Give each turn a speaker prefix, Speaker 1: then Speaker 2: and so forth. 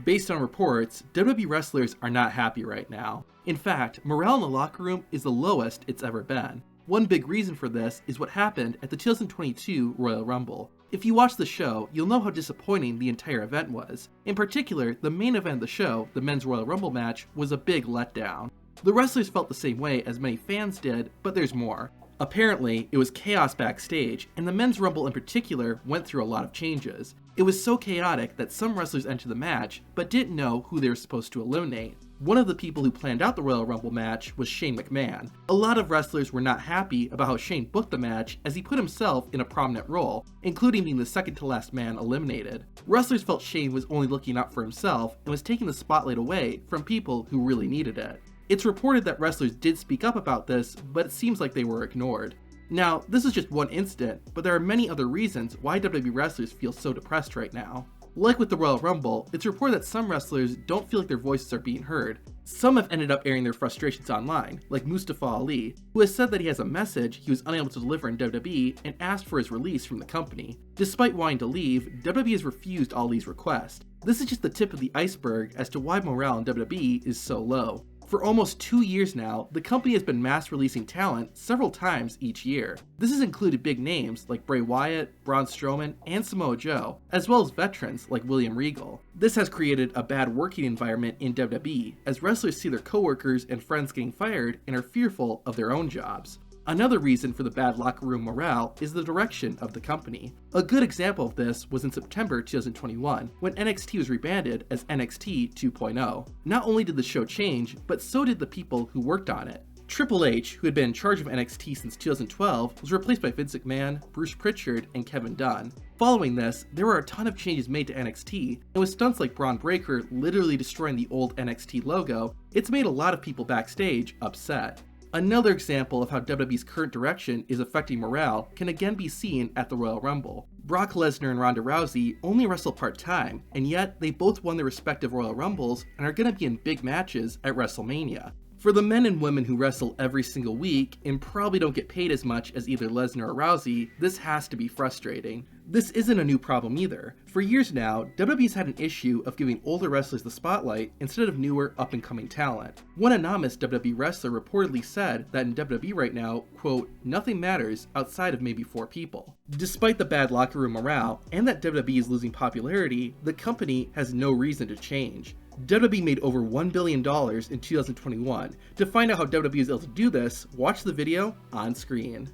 Speaker 1: Based on reports, WWE wrestlers are not happy right now. In fact, morale in the locker room is the lowest it's ever been. One big reason for this is what happened at the 2022 Royal Rumble. If you watch the show, you'll know how disappointing the entire event was. In particular, the main event of the show, the Men's Royal Rumble match, was a big letdown. The wrestlers felt the same way as many fans did, but there's more. Apparently, it was chaos backstage, and the Men's Rumble in particular went through a lot of changes. It was so chaotic that some wrestlers entered the match, but didn't know who they were supposed to eliminate. One of the people who planned out the Royal Rumble match was Shane McMahon. A lot of wrestlers were not happy about how Shane booked the match, as he put himself in a prominent role, including being the second to last man eliminated. Wrestlers felt Shane was only looking out for himself and was taking the spotlight away from people who really needed it. It's reported that wrestlers did speak up about this, but it seems like they were ignored. Now, this is just one incident, but there are many other reasons why WWE wrestlers feel so depressed right now. Like with the Royal Rumble, it's reported that some wrestlers don't feel like their voices are being heard. Some have ended up airing their frustrations online, like Mustafa Ali, who has said that he has a message he was unable to deliver in WWE and asked for his release from the company. Despite wanting to leave, WWE has refused Ali's request. This is just the tip of the iceberg as to why morale in WWE is so low. For almost 2 years now, the company has been mass releasing talent several times each year. This has included big names like Bray Wyatt, Braun Strowman, and Samoa Joe, as well as veterans like William Regal. This has created a bad working environment in WWE, as wrestlers see their coworkers and friends getting fired and are fearful of their own jobs. Another reason for the bad locker room morale is the direction of the company. A good example of this was in September 2021, when NXT was rebranded as NXT 2.0. Not only did the show change, but so did the people who worked on it. Triple H, who had been in charge of NXT since 2012, was replaced by Vince McMahon, Bruce Pritchard, and Kevin Dunn. Following this, there were a ton of changes made to NXT, and with stunts like Braun Breaker literally destroying the old NXT logo, it's made a lot of people backstage upset. Another example of how WWE's current direction is affecting morale can again be seen at the Royal Rumble. Brock Lesnar and Ronda Rousey only wrestle part-time, and yet they both won their respective Royal Rumbles and are going to be in big matches at WrestleMania. For the men and women who wrestle every single week and probably don't get paid as much as either Lesnar or Rousey, this has to be frustrating. This isn't a new problem either. For years now, WWE's had an issue of giving older wrestlers the spotlight instead of newer up-and-coming talent. One anonymous WWE wrestler reportedly said that in WWE right now, quote, nothing matters outside of maybe 4 people. Despite the bad locker room morale and that WWE is losing popularity, the company has no reason to change. WWE made over $1 billion in 2021. To find out how WWE is able to do this, watch the video on screen.